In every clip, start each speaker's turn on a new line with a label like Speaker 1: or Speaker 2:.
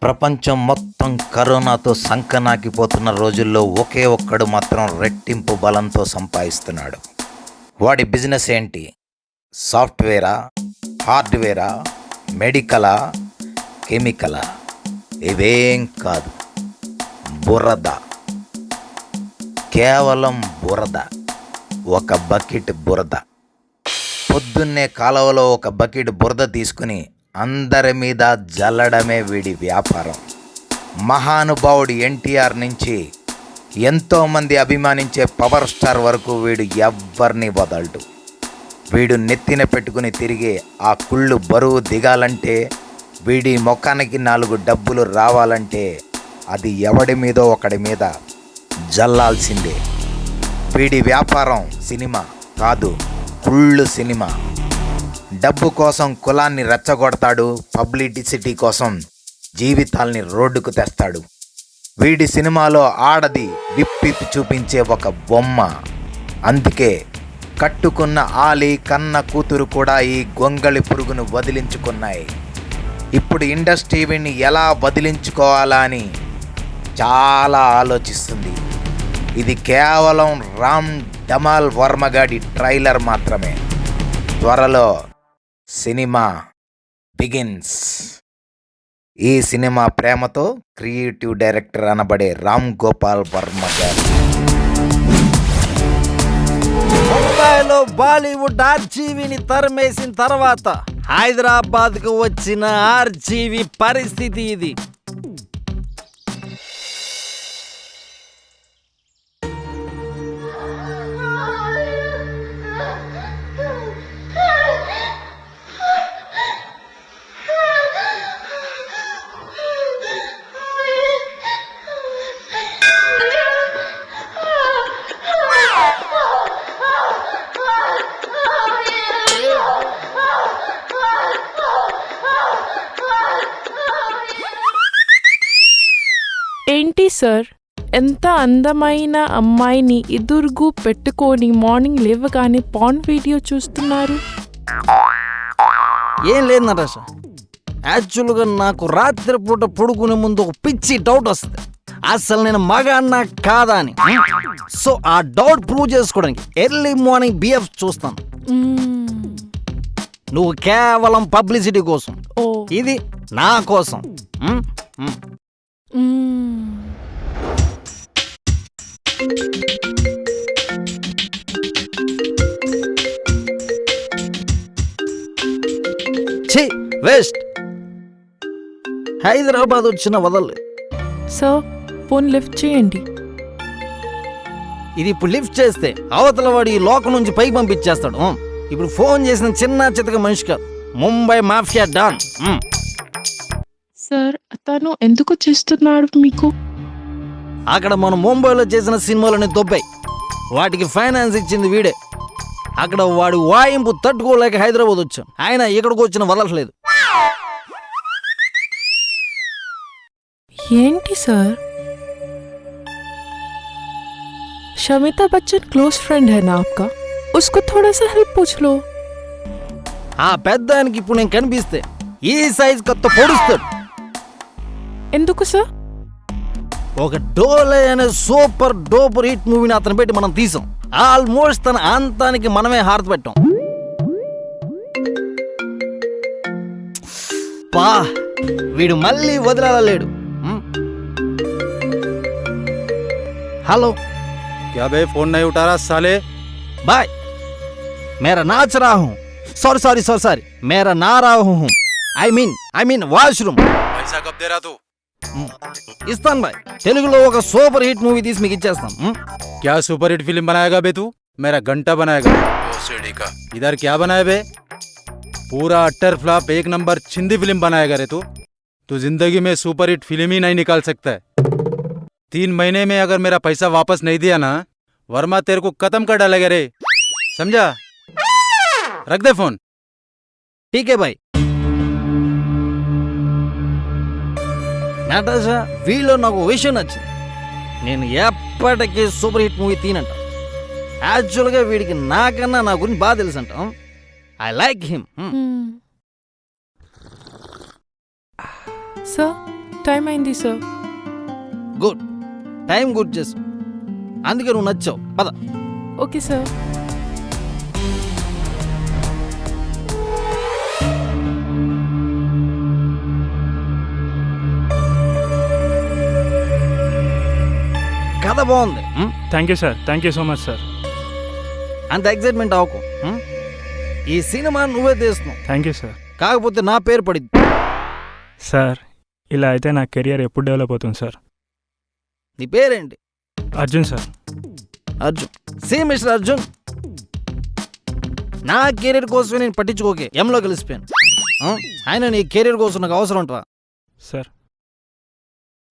Speaker 1: ప్రపంచం మొత్తం కరోనాతో సంకనాకిపోతున్న రోజుల్లో ఒకే ఒక్కడు మాత్రం రెట్టింపు బలంతో సంపాదిస్తున్నాడు. వాడి బిజినెస్ ఏంటి? సాఫ్ట్వేరా, హార్డ్వేరా, మెడికలా, కెమికలా? ఇవేం కాదు, బురద. కేవలం బురద. ఒక బకెట్ బురద. పొద్దున్నే కాలువలో ఒక బకెట్ బురద తీసుకుని అందరి మీద జల్లడమే వీడి వ్యాపారం. మహానుభావుడు ఎన్టీఆర్ నుంచి ఎంతోమంది అభిమానించే పవర్ స్టార్ వరకు వీడు ఎవ్వరిని వదలడు. వీడు నెత్తిన పెట్టుకుని తిరిగే ఆ కుళ్ళు బరువు దిగాలంటే, వీడి ముఖానికి 4 డబ్బులు రావాలంటే అది ఎవడి మీదో ఒకడి మీద జల్లాల్సిందే. వీడి వ్యాపారం సినిమా కాదు, కుళ్ళు సినిమా. డబ్బు కోసం కులాన్ని రెచ్చగొడతాడు, పబ్లిసిటీ కోసం జీవితాల్ని రోడ్డుకు తెస్తాడు. వీడి సినిమాలో ఆడది విప్పి చూపించే ఒక బొమ్మ. అందుకే కట్టుకున్న ఆలి కన్న కూతురు కూడా ఈ గొంగళి పురుగును వదిలించుకున్నాయి. ఇప్పుడు ఇండస్ట్రీ వీడిని ఎలా వదిలించుకోవాలా అని చాలా ఆలోచిస్తుంది. ఇది కేవలం రామ్ డమాల్ వర్మగాడి ట్రైలర్ మాత్రమే. త్వరలో సినిమా బిగిన్స్. ఈ సినిమా ప్రేమతో క్రియేటివ్ డైరెక్టర్ అనబడే రామ్ గోపాల్ వర్మ గారు.
Speaker 2: ముంబైలో బాలీవుడ్ ఆర్జీవిని తరిమేసిన తర్వాత హైదరాబాద్కు వచ్చిన ఆర్జీవి పరిస్థితి ఇది.
Speaker 3: ఏంటి సార్, ఎంత అందమైన అమ్మాయిని ఎదురుగు పెట్టుకొని మార్నింగ్ లేవగానే పాన్ వీడియో చూస్తున్నారు?
Speaker 2: ఏం లేదు నరేష్, యాక్చువల్గా నాకు రాత్రిపూట పడుకునే ముందు ఒక పిచ్చి డౌట్ వస్తుంది, అసలు నేను మగాన్నా కాదా అని. సో ఆ డౌట్ ప్రూవ్ చేసుకోవడానికి ఎర్లీ మార్నింగ్ బిఎఫ్ చూస్తాను. నువ్వు కేవలం పబ్లిసిటీ కోసం, ఇది నా కోసం. ఛీ, వేస్ట్. హైదరాబాద్ వచ్చిన వదలలేదు.
Speaker 3: సార్, ఫోన్ లిఫ్ట్ చేయండి.
Speaker 2: ఇది ఇప్పుడు లిఫ్ట్ చేస్తే అవతల వాడు ఈ లోకం నుంచి పైకి పంపించేస్తాడు. ఇప్పుడు ఫోన్ చేసిన చిన్న చితక మనిషి కాదు, ముంబై మాఫియా డాన్.
Speaker 3: సార్, అతను ఎందుకు చేస్తున్నాడు మీకు?
Speaker 2: అక్కడ మనం ముంబైలో చేసిన సినిమాలని దొబ్బాయి, వాటికి ఫైనాన్స్ ఇచ్చింది వీడే. అక్కడ వాడి వాయింపు తట్టుకోలేక హైదరాబాద్ వచ్చాం. ఆయన ఇక్కడికి వచ్చిన వదలట్లేదు.
Speaker 3: ఏంటి sir? Shamita Bachchan close friend है ना आपका? उसको थोड़ा सा हेल्प पूछ लो.
Speaker 2: ఆ పెద్దానికి ఇప్పుడు నేను కనిపిస్తే ఈ సైజ్ కొత్త పొడుస్తాడు.
Speaker 3: ఎందుకు సార్?
Speaker 2: ఒక డోలే అనే సూపర్ డూపర్ హిట్ మూవీని అతను పెట్టి మనం తీసాం. ఆల్మోస్ట్ తన అంతానికి మనమే హారతి పెట్టాం. పా, వీడు మళ్ళీ వదిలేడు. हेलो,
Speaker 4: क्या बे फोन नहीं उठा रहा साले?
Speaker 2: बाय, मेरा नाच रहा हूँ. सॉरी, मेरा ना रहा हूँ. I mean washroom.
Speaker 4: पैसा कब दे रहा तू?
Speaker 2: ఇస్తాను బాయ్. తెలుగులో ఒక సూపర్ హిట్ మూవీ తీసి మీకు ఇచ్చేస్తాను.
Speaker 4: क्या सुपर हिट फिल्म बनाएगा बे तू? मेरा घंटा बनाएगा. का इधर क्या बनाए बे? पूरा अट्टर फ्लॉप 1 नंबर छिंदी फिल्म बनाएगा रे तू. तू जिंदगी में सुपर हिट फिल्म ही नहीं निकाल सकता है. 3 महीने में अगर मेरा पैसा वापस नहीं दिया ना, वर्मा तेरे को खत्म कर डालेगा रे. समझा? रख दे फोन.
Speaker 2: ठीक है भाई. నటాషా, వీళ్ళు నాకు విషయం నచ్చింది. నేను ఎప్పటికీ సూపర్ హిట్ మూవీ తీనంట. యాక్చువల్గా వీడికి నాకన్నా నా గురించి బాగా తెలుసు అంట. I like him.
Speaker 3: Sir, time అయింది సార్.
Speaker 2: గుడ్, టైం గుర్తు చేసు. అందుకే నువ్వు నచ్చావు. పద.
Speaker 3: Okay sir.
Speaker 2: కథ బాగుంది.
Speaker 5: Thank you sir, thank you so much sir.
Speaker 2: అంత ఎక్సైట్మెంట్ అవ్వకు. ఈ సినిమా నువ్వే తీస్తున్నావు,
Speaker 5: థ్యాంక్ యూ సార్.
Speaker 2: కాకపోతే నా పేరు పడింది.
Speaker 5: సార్ ఇలా అయితే నా కెరియర్ ఎప్పుడు డెవలప్ అవుతుంది సార్?
Speaker 2: నీ పేరేంటి?
Speaker 5: Arjun sir.
Speaker 2: Arjun. Same mister Arjun. నా కెరీర్ కోసమే నేను పట్టించుకోకే ఎంలో కలిసిపోయాను. ఆయన నీ కెరీర్ కోసం నాకు అవసరం ఉంటావా?
Speaker 5: సార్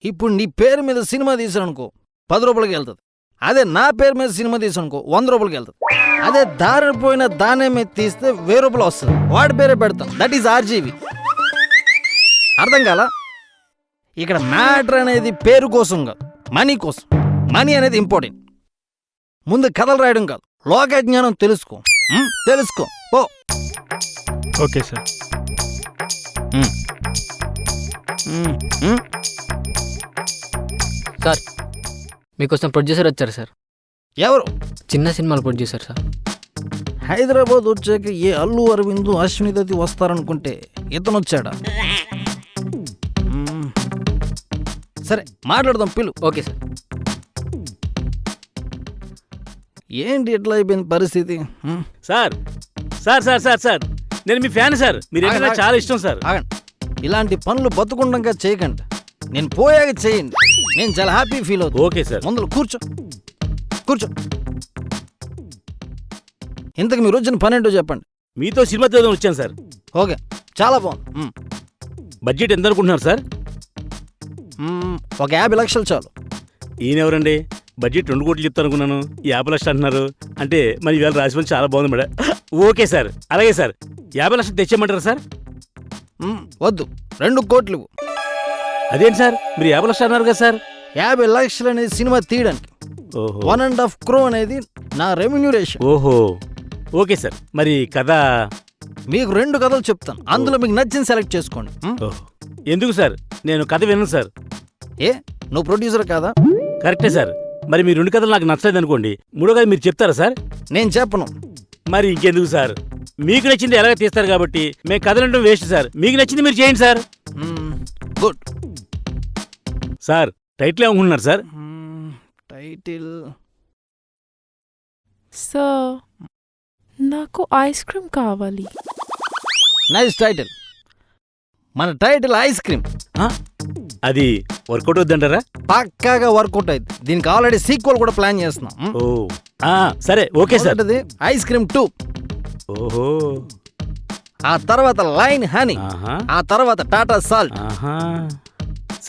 Speaker 2: ఇప్పుడు నీ పేరు మీద సినిమా తీసానుకో 10 రూపాయలకి వెళ్తుంది. అదే నా పేరు మీద సినిమా తీసానుకో 100 రూపాయలకి వెళ్తుంది. అదే దారిని పోయిన దానే మీద తీస్తే 1000 రూపాయలు వస్తుంది. వాడి పేరే పెడతాం. That is RGV. అర్థం కాలా? ఇక్కడ మ్యాటర్ అనేది పేరు కోసం కాదు, మనీ కోసం. మనీ అనేది ఇంపార్టెంట్. ముందు కథలు రాయడం కాదు, లోక జ్ఞానం తెలుసుకో. తెలుసుకో ఓ.
Speaker 5: Okay sir.
Speaker 6: సార్ మీకోసం ప్రొడ్యూసర్ వచ్చారు సార్.
Speaker 2: ఎవరు?
Speaker 6: చిన్న సినిమాలు ప్రొడ్యూసర్ సార్.
Speaker 2: హైదరాబాద్ వచ్చాక ఏ అల్లు అరవింద్ అశ్విని దత్తి వస్తారనుకుంటే ఇతను వచ్చాడా? సరే మాట్లాడదాం, పిలు.
Speaker 6: Okay sir.
Speaker 2: ఏంటి ఎట్లా అయిపోయింది పరిస్థితి?
Speaker 7: Sir sir sir sir sir నేను మీ ఫ్యాన్ సార్. మీరు
Speaker 2: ఆగండి,
Speaker 7: నాకు చాలా ఇష్టం సార్.
Speaker 2: ఆగండి. ఇలాంటి పనులు బతుకుండగా చేయకండి. నేను పోయాక చేయండి. నేను చాలా హ్యాపీ ఫీల్ అవుతాను.
Speaker 7: Okay sir.
Speaker 2: ముందు కూర్చో కూర్చో. ఇంతకు మీరు వచ్చిన పని ఏంటో చెప్పండి.
Speaker 7: మీతో సినిమా తీద్దాం వచ్చాను సార్.
Speaker 2: ఓకే, చాలా బాగుంది.
Speaker 7: బడ్జెట్ ఎంత అనుకుంటున్నారు సార్?
Speaker 2: ఒక 50 లక్షలు చాలు.
Speaker 7: ఈయనెవరండి? బడ్జెట్ 2 కోట్లు చెప్తాను అనుకున్నాను, 50 లక్షలు అంటున్నారు. అంటే మరి ఇవాళ రాసిపోయి చాలా బాగుంది మేడం. ఓకే సార్, అలాగే సార్. 50 లక్షలు తెచ్చేయమంటారా సార్?
Speaker 2: వద్దు, 2 కోట్లు.
Speaker 7: అదేంటి సార్ మీరు 50 లక్షలు అన్నారు కదా సార్?
Speaker 2: 50 లక్షలు అనేది సినిమా తీయడానికి,
Speaker 7: ఓహో
Speaker 2: 1.5 crore అనేది నా రెమ్యూనరేషన్.
Speaker 7: ఓహో ఓకే సార్. మరి కథ
Speaker 2: మీకు 2 కథలు చెప్తాను, అందులో మీకు నచ్చింది సెలెక్ట్ చేసుకోండి.
Speaker 7: ఓహో ఎందుకు సార్? నేను కథ వినను సార్.
Speaker 2: ఏ నువ్వు ప్రొడ్యూసర్ కాదా?
Speaker 7: కరెక్టే సార్. మరి మీ 2 కథలు నాకు నచ్చలేదు అనుకోండి, 3వ కథ మీరు చెప్తారా సార్?
Speaker 2: నేను చెప్పను.
Speaker 7: మరి ఇంకెందుకు సార్? మీకు నచ్చింది ఎలాగ తీస్తారు కాబట్టి మేము కథలంటూ వేస్ట్ సార్. మీకు నచ్చింది మీరు చేయండి సార్.
Speaker 2: గుడ్.
Speaker 7: సార్ టైటిల్ ఏమనుకుంటున్నారు సార్?
Speaker 2: టైటిల్
Speaker 3: సార్ నాకు ఐస్ క్రీమ్ కావాలి.
Speaker 2: Nice title. మన టైటిల్ ఐస్ క్రీమ్.
Speaker 7: అది వర్కౌట్ వద్దంటారా?
Speaker 2: పక్కాగా వర్కౌట్ అయింది. దీనికి ఆల్రెడీ సీక్వెల్ కూడా ప్లాన్ చేస్తున్నాం.
Speaker 7: ఓ సరే ఓకే సార్.
Speaker 2: ఐస్ క్రీమ్ 2,
Speaker 7: ఓహో
Speaker 2: ఆ తర్వాత లైన్ హనీ,
Speaker 7: ఆహా
Speaker 2: ఆ తర్వాత టాటా సాల్ట్.
Speaker 7: ఆహా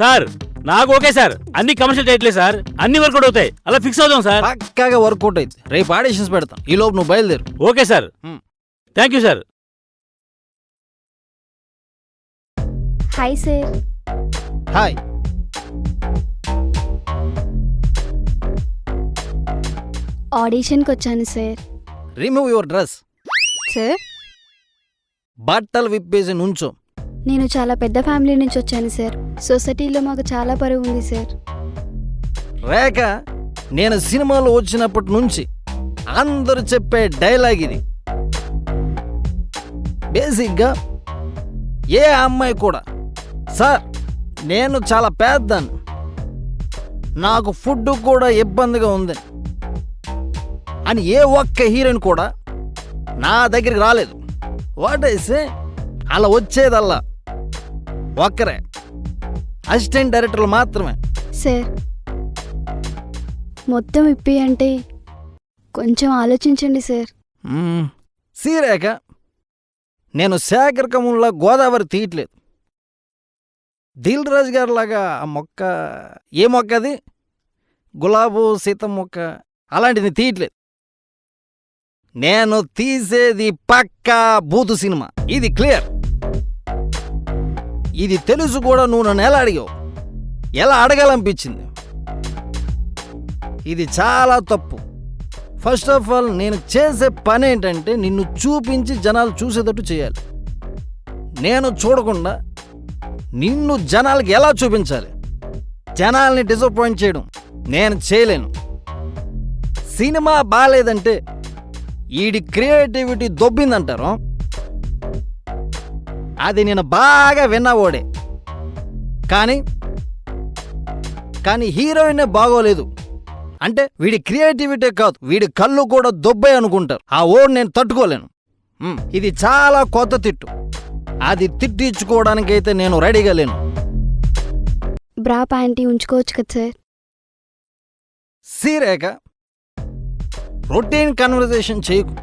Speaker 7: సార్ నాకు ఓకే సార్. అన్ని కమర్షియల్ టైటిలే సార్, అన్ని వర్కౌట్ అవుతాయి. అలా ఫిక్స్ అవుదాం సార్.
Speaker 2: పక్కాగా వర్కౌట్ అయింది. రేపు ఆడిషన్స్ పెడతాం. ఈ లోపు నువ్వు బయలుదేరు.
Speaker 7: Okay sir. Thank you sir.
Speaker 8: Hi sir.
Speaker 2: Hi.
Speaker 8: ఆడిషన్కి వచ్చాను sir.
Speaker 2: Remove your dress.
Speaker 8: Sir
Speaker 2: బట్టలు విప్పేసి నుంచో.
Speaker 8: నేను చాలా పెద్ద ఫ్యామిలీ నుంచి వచ్చాను సార్. సొసైటీలో మాకు చాలా పరువు ఉంది సార్.
Speaker 2: రేఖ, నేను సినిమాలో వచ్చినప్పటి నుంచి అందరూ చెప్పే డైలాగ్ ఇది. బేసిక్గా ఏ అమ్మాయి కూడా, సార్ నేను చాలా పేదదాన్ని, నాకు ఫుడ్ కూడా ఇబ్బందిగా ఉంది అని ఏ ఒక్క హీరోయిన్ కూడా నా దగ్గరికి రాలేదు. వాట్ అయితే అలా వచ్చేదల్లా ఒక్కరే, అసిస్టెంట్ డైరెక్టర్లు మాత్రమే.
Speaker 8: సార్ మొత్తం ఇప్పి అంటే కొంచెం ఆలోచించండి సార్.
Speaker 2: సీరేఖ, నేను శేఖర్ కమల్లా గోదావరి తీయట్లేదు. దిల్ రాజు గారి లాగా ఆ మొక్క, ఏ మొక్క అది, గులాబు సీత మొక్క, అలాంటిది తీయట్లేదు. నేను తీసేది పక్కా బూతు సినిమా. ఇది క్లియర్. ఇది తెలుసు కూడా. నువ్వు నన్ను ఎలా అడిగావు, ఎలా అడగాలనిపించింది? ఇది చాలా తప్పు. ఫస్ట్ ఆఫ్ ఆల్ నేను చేసే పని ఏంటంటే నిన్ను చూపించి జనాలు చూసేటట్టు చేయాలి. నేను చూడకుండా నిన్ను జనాలకి ఎలా చూపించాలి? జనాల్ని డిసప్పాయింట్ చేయడం నేను చేయలేను. సినిమా బాగాలేదంటే ఈడి క్రియేటివిటీ దొబ్బిందంటారు. అది నేను బాగా విన్నవాడే. కానీ హీరోయిన్ బాగోలేదు అంటే వీడి క్రియేటివిటీ కాదు, వీడి కళ్ళు కూడా దొబ్బాయి అనుకుంటారు. ఆ ఓడ్ నేను తట్టుకోలేను. ఇది చాలా కొత్త తిట్టు. అది తిట్టించుకోవడానికైతే నేను రెడీగా లేను.
Speaker 8: బ్రా ప్యాంటీ ఉంచుకోవచ్చు కదా సార్.
Speaker 2: సీరేక రొటీన్ కన్వర్జేషన్ చేయకు.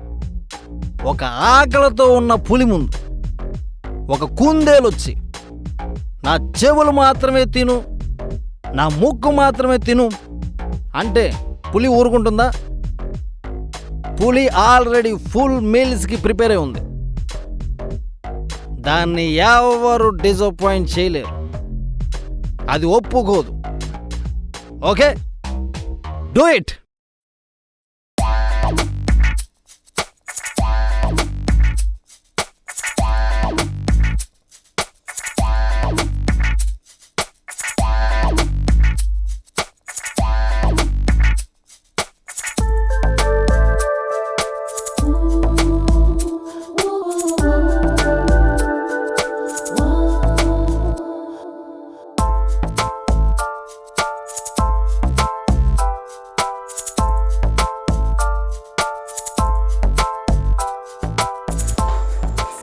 Speaker 2: ఒక ఆకలితో ఉన్న పులి ముందు ఒక కుందేలొచ్చి నా చెవులు మాత్రమే తిను, నా ముక్కు మాత్రమే తిను అంటే పులి ఊరుకుంటుందా? పులి ఆల్రెడీ ఫుల్ మీల్స్కి ప్రిపేర్ అయి ఉంది. దాన్ని ఎవరు డిసప్పాయింట్ చేయలేరు. అది ఒప్పుకోదు. Okay, do it.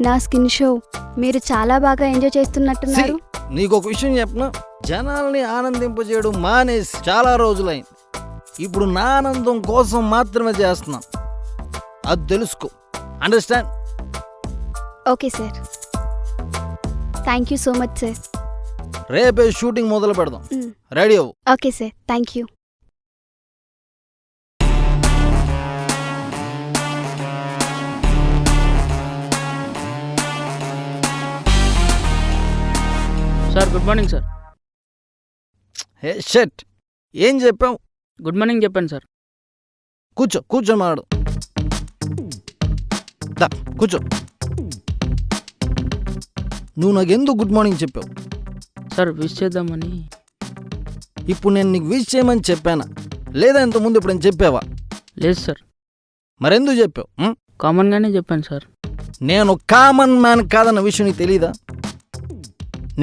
Speaker 8: నా స్కిన్ షో మీరు చాలా బాగా ఎంజాయ్ చేస్తున్నట్టున్నారు.
Speaker 2: నీకు ఒక విషయం చెప్పనా? జనాల్ని ఆనందింపజేయడం మానేసి చాలా రోజులైంది. ఇప్పుడు నా ఆనందం కోసం మాత్రమే చేస్తున్నాం. అది తెలుసుకో. Understand?
Speaker 8: Okay sir, thank you so much sir.
Speaker 2: రేపే షూటింగ్ మొదలు పెడదాం. రెడీ అవ్వు.
Speaker 8: Okay sir, thank you.
Speaker 6: Sir good morning sir.
Speaker 2: Hey shut, ఏం చెప్పావు?
Speaker 6: గుడ్ మార్నింగ్ చెప్పాను సార్.
Speaker 2: కూర్చో మాడు. దా కూర్చో. నువ్వు నాకెందుకు గుడ్ మార్నింగ్ చెప్పావు?
Speaker 6: సార్ విష్ చేద్దామని.
Speaker 2: ఇప్పుడు నేను నీకు విష్ చేయమని చెప్పానా, లేదా ఇంతకుముందు ఇప్పుడు నేను చెప్పావా?
Speaker 6: లేదు సార్.
Speaker 2: మరెందుకు చెప్పావు?
Speaker 6: కామన్గానే చెప్పాను సార్.
Speaker 2: నేను కామన్ మ్యాన్ కాదన్న విషయం నీకు తెలీదా?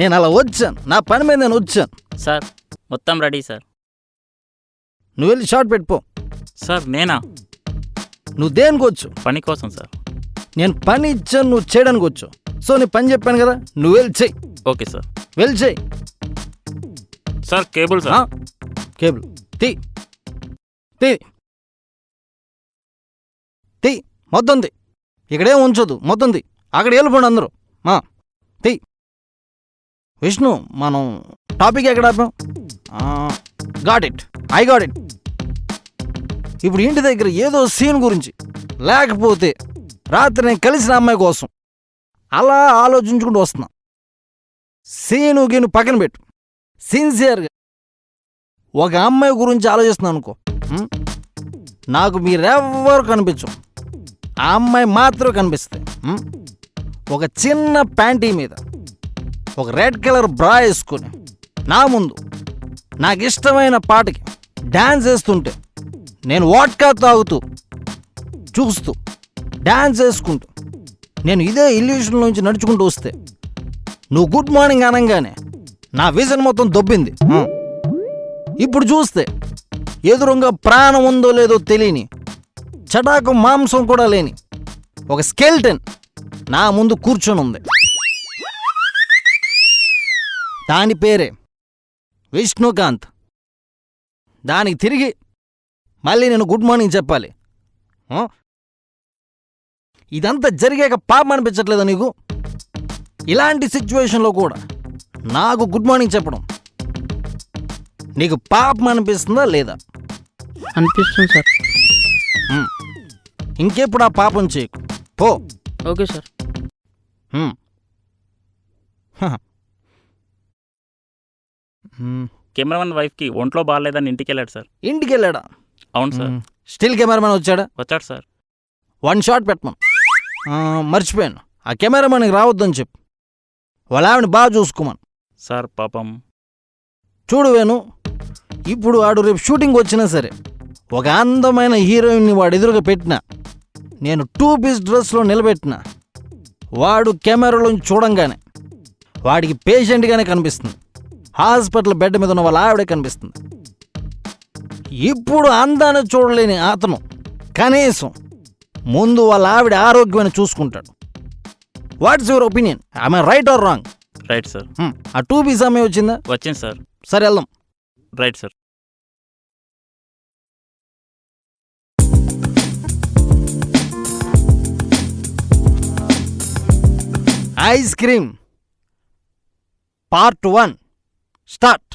Speaker 2: నేను అలా వచ్చాను, నా పని మీద నేను వచ్చాను.
Speaker 9: సార్ మొత్తం రెడీ సార్.
Speaker 2: నువ్వు వెళ్ళి షార్ట్ పెట్టుకో.
Speaker 9: సార్ నేనా?
Speaker 2: నువ్వు దేనికి వచ్చు?
Speaker 9: పని కోసం సార్.
Speaker 2: నేను పని ఇచ్చాను, నువ్వు చేయడానికి వచ్చు. సో నీ పని చెప్పాను కదా, నువ్వు వెళ్ళి చెయ్యి.
Speaker 9: Okay sir.
Speaker 2: వెళ్ళి చెయ్యి.
Speaker 9: Sir cable sir.
Speaker 2: కేబుల్ తీ మొత్తం తీ. ఇక్కడేం ఉంచదు, మొత్తం తీ. అక్కడ వెళ్ళిపోండి అందరూ. తీ. విష్ణు, మనం టాపిక్ ఎక్కడ ఆపాం? Got it, I got it. ఇప్పుడు ఇంటి దగ్గర ఏదో సీన్ గురించి, లేకపోతే రాత్రి నేను కలిసిన అమ్మాయి కోసం అలా ఆలోచించుకుంటూ వస్తున్నా. సీను గీను పక్కన పెట్టు. సిన్సియర్గా ఒక అమ్మాయి గురించి ఆలోచిస్తున్నాను అనుకో. నాకు మీరెవ్వరు కనిపించు, ఆ అమ్మాయి మాత్రమే కనిపిస్తుంది. ఒక చిన్న ప్యాంటీ మీద ఒక రెడ్ కలర్ బ్రా వేసుకొని నా ముందు నాకు ఇష్టమైన పాటకి డ్యాన్స్ వేస్తుంటే, నేను వాడ్కా తాగుతూ చూస్తూ డ్యాన్స్ వేసుకుంటూ నేను ఇదే ఇల్యూషన్ నుంచి నడుచుకుంటూ వస్తే, నువ్వు గుడ్ మార్నింగ్ అనగానే నా విజన్ మొత్తం దొబ్బింది. ఇప్పుడు చూస్తే ఎదురుగా ప్రాణం ఉందో లేదో తెలియని, చటాకు మాంసం కూడా లేని ఒక స్కెల్టన్ నా ముందు కూర్చొని ఉంది. దాని పేరే విష్ణుకాంత్. దానికి తిరిగి మళ్ళీ నేను గుడ్ మార్నింగ్ చెప్పాలి? ఇదంతా జరిగాక పాపం అనిపించట్లేదా నీకు? ఇలాంటి సిచ్యువేషన్లో కూడా నాకు గుడ్ మార్నింగ్ చెప్పడం నీకు పాపం అనిపిస్తుందా లేదా?
Speaker 6: అనిపిస్తుంది సార్.
Speaker 2: ఇంకెప్పుడు ఆ పాపం చేయకు, పో.
Speaker 6: Okay sir.
Speaker 9: కెమెరామెన్ వైఫ్కి ఒంట్లో బాగాలేదని ఇంటికి వెళ్ళాడు సార్.
Speaker 2: ఇంటికి వెళ్ళాడా?
Speaker 9: అవును సార్.
Speaker 2: స్టిల్ కెమెరామెన్ వచ్చాడా?
Speaker 9: వచ్చాడు సార్.
Speaker 2: 1 షాట్ పెట్టమను. మర్చిపోయాను, ఆ కెమెరామెన్కి రావద్దని చెప్పు. వాళ్ళ ఆవిడ బాగా చూసుకోమను.
Speaker 9: సార్ పాపం
Speaker 2: చూడు వేణు, ఇప్పుడు వాడు రేపు షూటింగ్ వచ్చినా సరే ఒక అందమైన హీరోయిన్ని వాడు ఎదురుగా పెట్టినా, నేను 2 పీస్ డ్రెస్లో నిలబెట్టిన, వాడు కెమెరాలో చూడంగానే వాడికి పేషెంట్గానే కనిపిస్తుంది, హాస్పిటల్ బెడ్ మీద ఉన్న వాళ్ళ ఆవిడే కనిపిస్తుంది. ఇప్పుడు అందాన్ని చూడలేని అతను కనీసం ముందు వాళ్ళ ఆవిడ ఆరోగ్యమైన చూసుకుంటాడు. What's your opinion? I right or wrong?
Speaker 9: Right sir.
Speaker 2: ఆ 2 పీస్ అమ్మాయి వచ్చిందా?
Speaker 9: వచ్చింది సార్.
Speaker 2: సరే వెళ్దాం.
Speaker 9: Right sir.
Speaker 2: Ice cream part 1 start.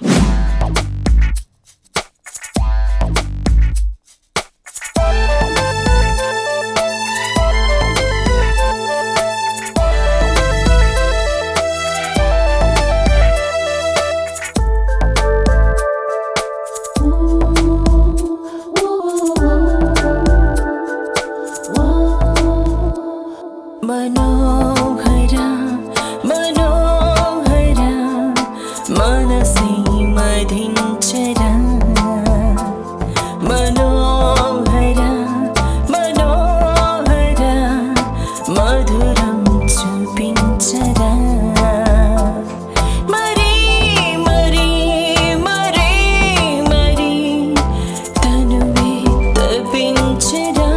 Speaker 10: మనోహర మనోహర మనసి మధించర మనోహర మనోహర మధురం చూపించరా మరీ మరీ మరీ మరీ తనువే తపించరా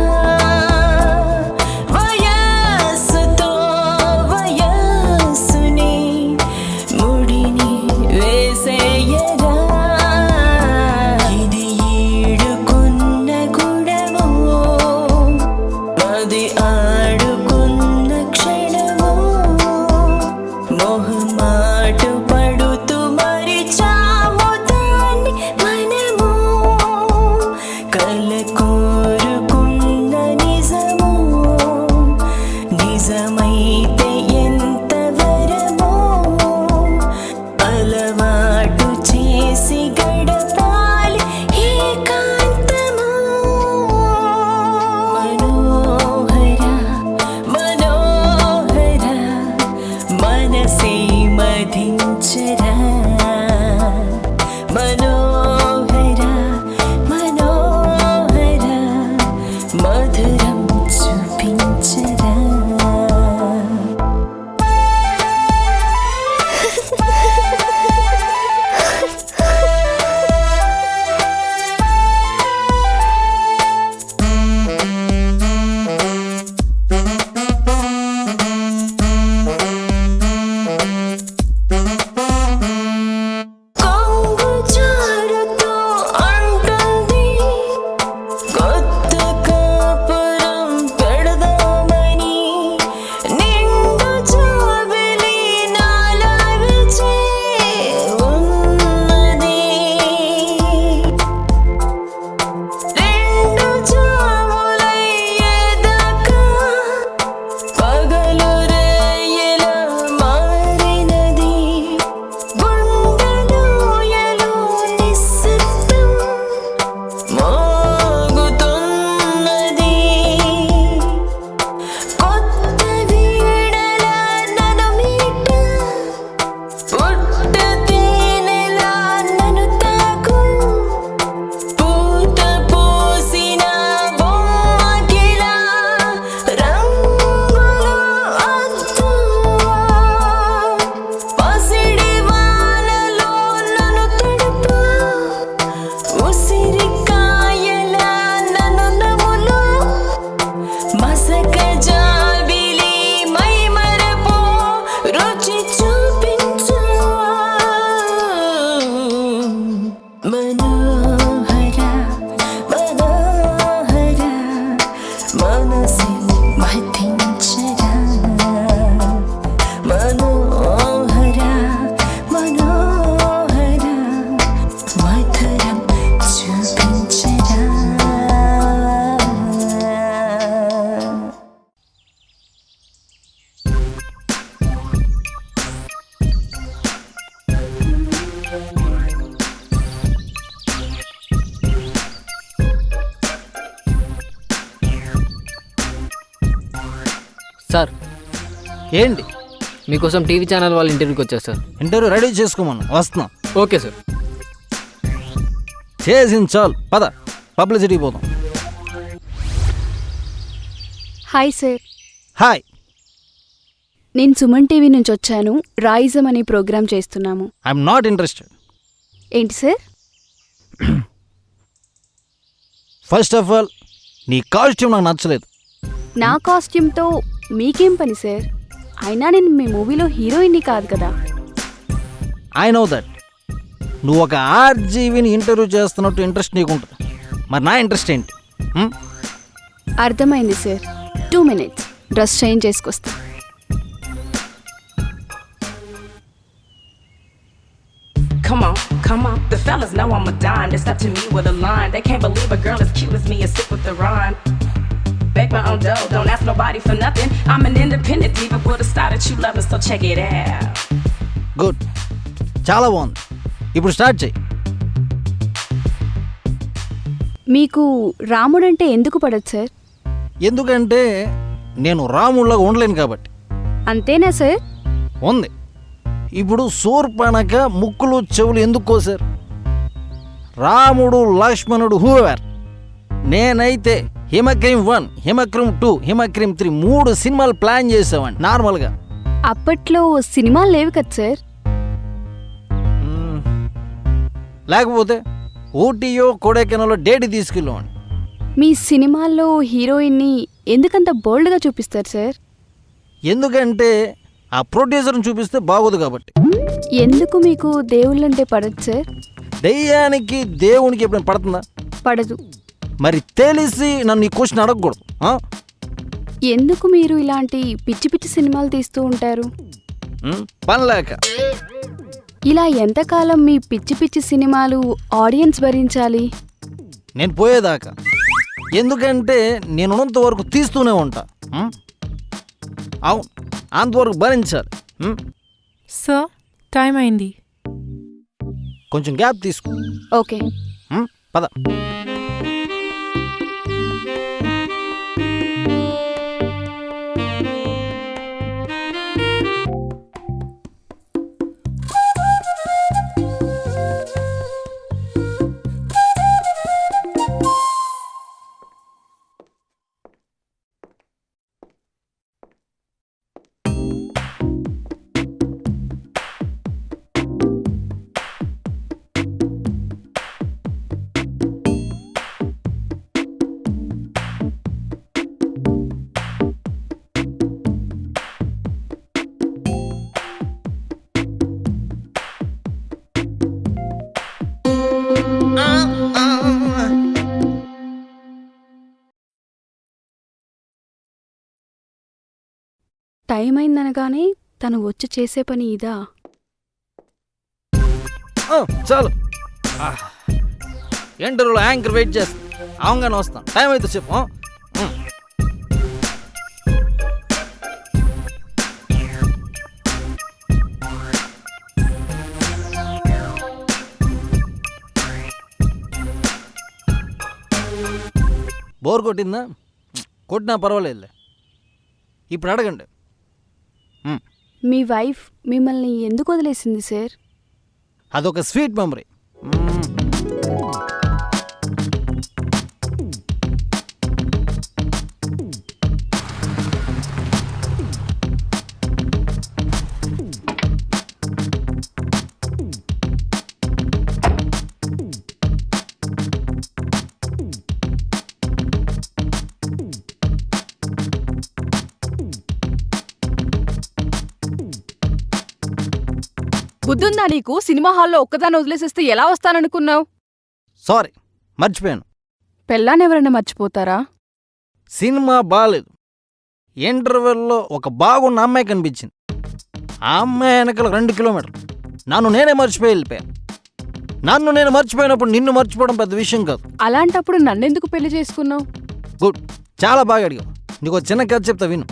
Speaker 2: సార్ ఏంటి
Speaker 6: మీకోసం టీవీ ఛానల్ వాళ్ళ ఇంటర్వ్యూకి వచ్చారు సార్.
Speaker 2: ఇంటర్వ్యూ రెడీ చేసుకోమను, వస్తున్నాం.
Speaker 6: Okay sir.
Speaker 2: చేసింది చాలు, పద పబ్లిసిటీ పోదాం.
Speaker 8: Hi sir,
Speaker 2: hi.
Speaker 8: నేను సుమన్ టీవీ నుంచి వచ్చాను. రాయిజం అనే ప్రోగ్రామ్ చేస్తున్నాము.
Speaker 2: I'm not interested.
Speaker 8: ఏంటి సార్?
Speaker 2: ఫస్ట్ ఆఫ్ ఆల్ నీ కాస్ట్యూమ్ నాకు నచ్చలేదు.
Speaker 8: నా కాస్ట్యూమ్తో మీకేం పని సార్? అయినా నేను మీ మూవీలో హీరోయిన్ని కాదు కదా.
Speaker 2: I know that. నువ్వు ఒక ఆర్జీవిని ఇంటర్వ్యూ చేస్తున్నట్టు ఇంట్రెస్ట్ నీకు ఉంటుంది. మరి నా ఇంట్రెస్ట్ ఏంటి?
Speaker 8: అర్థమైంది సార్. 2 minutes డ్రెస్ చేంజ్ చేసుకొస్తా.
Speaker 10: Come on, the fellas know I'm a dime. It's up to me with a line. They can't believe a girl as cute as me is sick with the rhyme. Bake my own dough, don't ask nobody for nothing. I'm an independent diva with a style that you love, so check it out.
Speaker 2: Good, చాలా బాగుంది. ఇప్పుడు start చేయి.
Speaker 8: మీకు రాముడంటే ఎందుకు పడదు sir?
Speaker 2: ఎందుకంటే నేను రాముడిలాగా ఉండలేను కాబట్టి.
Speaker 8: అంతేనా సార్?
Speaker 2: ఉంది. ఇప్పుడు శూర్పణఖ ముక్కులు చెవులు ఎందుకు కోసారు? రాముడు లక్ష్మణుడు హూవర్. నేనైతే హిమక్రీమ్ 1, హిమక్రీమ్ 2, హిమక్రీమ్ 3 3 సినిమాలు ప్లాన్ చేసామండి నార్మల్గా.
Speaker 8: అప్పట్లో సినిమాలు లేవు కదా సార్.
Speaker 2: లేకపోతే ఊటీయో కొడైకెనాల్లో డేట్ తీసుకెళ్ళామండి.
Speaker 8: మీ సినిమాల్లో హీరోయిన్ని ఎందుకంత బోల్డ్గా చూపిస్తారు సార్?
Speaker 2: ఎందుకంటే ఆ ప్రొడ్యూసర్ని చూపిస్తే బాగోదు కాబట్టి.
Speaker 8: ఎందుకు మీకు దేవుళ్ళంటే పడదు సార్?
Speaker 2: దెయ్యానికి దేవునికి ఎప్పుడైనా పడుతుందా?
Speaker 8: పడదు.
Speaker 2: మరి తెలిసి నన్ను ఈ క్వశ్చన్ అడగకూడదు.
Speaker 8: ఎందుకు మీరు ఇలాంటి పిచ్చి పిచ్చి సినిమాలు తీస్తూ ఉంటారు?
Speaker 2: పనిలేక.
Speaker 8: ఇలా ఎంతకాలం మీ పిచ్చి పిచ్చి సినిమాలు ఆడియన్స్ భరించాలి?
Speaker 2: నేను పోయేదాకా. ఎందుకంటే నేనున్నంత వరకు తీస్తూనే ఉంటా. అవును, అంతవరకు భరించాలి.
Speaker 3: సార్, టైం అయింది.
Speaker 2: కొంచెం గ్యాప్ తీసుకో.
Speaker 8: ఓకే,
Speaker 2: పద.
Speaker 8: టైం అయిందనగానే తను వచ్చి చేసే పని ఇదా?
Speaker 2: చాలు. ఇంటర్వ్యూలో యాంకర్ వెయిట్ చేస్తా. అవగానే వస్తాను. టైం అయితే చెప్పు. బోర్ కొట్టిందా? కొట్టినా పర్వాలేదులే. ఇప్పుడు అడగండి.
Speaker 8: మీ వైఫ్ మిమ్మల్ని ఎందుకు వదిలేసింది సార్?
Speaker 2: అదొక స్వీట్ మెమరీ.
Speaker 11: బుద్ధుందా నీకు? సినిమా హాల్లో ఒక్కదాన్ని వదిలేసేస్తే ఎలా వస్తాననుకున్నావు?
Speaker 2: సారీ, మర్చిపోయాను.
Speaker 8: పెళ్ళాన్నెవరైనా మర్చిపోతారా?
Speaker 2: సినిమా బాగాలేదు. ఇంటర్వెల్లో ఒక బాగున్న అమ్మాయి కనిపించింది. ఆ అమ్మాయి వెనకాల 2 కిలోమీటర్లు. నన్ను నేనే మర్చిపోయి వెళ్ళిపోయాను. నన్ను నేను మర్చిపోయినప్పుడు నిన్ను మర్చిపోవడం పెద్ద విషయం కాదు.
Speaker 8: అలాంటప్పుడు నన్నెందుకు పెళ్లి చేసుకున్నావు?
Speaker 2: గుడ్, చాలా బాగా అడిగావు. నీకు చిన్న కథ చెప్తా విను.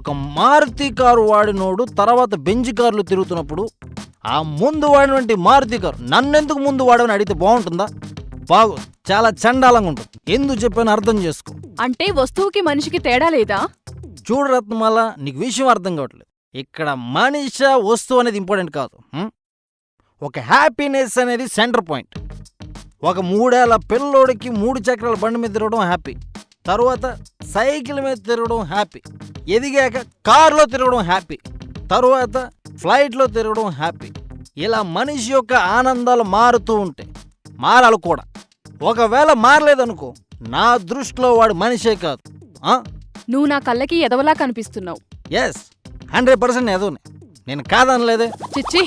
Speaker 2: ఒక మారుతి కారు వాడినోడు తర్వాత బెంజ్ కార్లు తిరుగుతున్నప్పుడు ఆ ముందు వాడినటువంటి మారుతి కారు నన్నెందుకు ముందు వాడమని అడిగితే బాగుంటుందా? బాగు, చాలా చండాలంగా ఉంటుంది. ఎందుకు చెప్పాను అర్థం చేసుకో.
Speaker 11: అంటే వస్తువుకి మనిషికి తేడా లేదా?
Speaker 2: చూడు రత్నమాల, నీకు విషయం అర్థం కావట్లేదు. ఇక్కడ మనిషి వస్తువు అనేది ఇంపార్టెంట్ కాదు. ఒక హ్యాపీనెస్ అనేది సెంటర్ పాయింట్. ఒక 3 ఏళ్ల పిల్లోడికి 3 చక్రాల బండి మీద తిరగడం హ్యాపీ, తరువాత సైకిల్ మీద తిరగడం హ్యాపీ, ఎదిగాక కారులో తిరగడం హ్యాపీ, తరువాత ఫ్లైట్లో తిరగడం హ్యాపీ. ఇలా మనిషి యొక్క ఆనందాలు మారుతూ ఉంటాయి, మారాలి కూడా. ఒకవేళ మారలేదనుకో, నా దృష్టిలో వాడు మనిషే కాదు.
Speaker 11: నువ్వు నా కళ్ళకి ఎదవలా కనిపిస్తున్నావు.
Speaker 2: ఎస్, 100% ఎదవనే, నేను కాదనలేదే.
Speaker 11: చిచ్చి,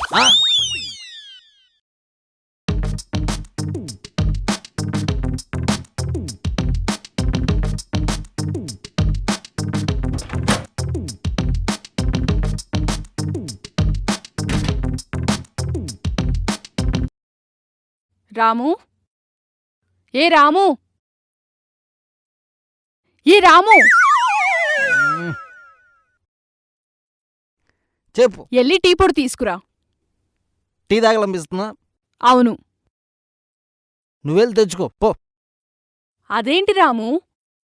Speaker 11: రాము, ఏ రాము, ఏ రాము,
Speaker 2: చెప్పు.
Speaker 11: ఎల్లి టీ పొడి తీసుకురా.
Speaker 2: టీ తాగలంపిస్తున్నా?
Speaker 11: అవును.
Speaker 2: నువ్వెళ్ళి తెచ్చుకో పో.
Speaker 11: అదేంటి రాము,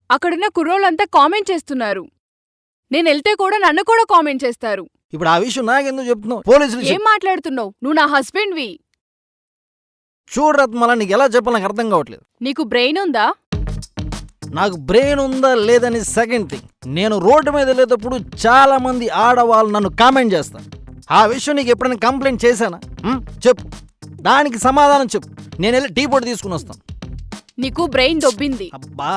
Speaker 11: అక్కడున్న కుర్రోళ్ళంతా కామెంట్ చేస్తున్నారు. నేనెళ్తే కూడా నన్ను కూడా కామెంట్ చేస్తారు.
Speaker 2: ఇప్పుడు ఆ విషయం నాకెందుకు చెప్తున్నావు? పోలీసులు
Speaker 11: ఏం మాట్లాడుతున్నావు? నువ్వు నా హస్బెండ్వి.
Speaker 2: చూడు రత్మల, నీకు ఎలా చెప్పాలి నాకు అర్థం కావట్లేదు.
Speaker 11: నీకు బ్రెయిన్ ఉందా?
Speaker 2: నాకు బ్రెయిన్ ఉందా లేదని సెకండ్ థింగ్. నేను రోడ్డు మీద వెళ్ళేటప్పుడు చాలా మంది ఆడవాళ్ళు నన్ను కామెంట్ చేస్తారు. ఆ విషయం నీకు ఎప్పుడైనా కంప్లైంట్ చేశానా? చెప్పు, దానికి సమాధానం చెప్పు. నేను వెళ్ళి టీ పొడి తీసుకుని వస్తాను.
Speaker 11: నీకు బ్రెయిన్ దొబ్బింది.
Speaker 2: అబ్బా,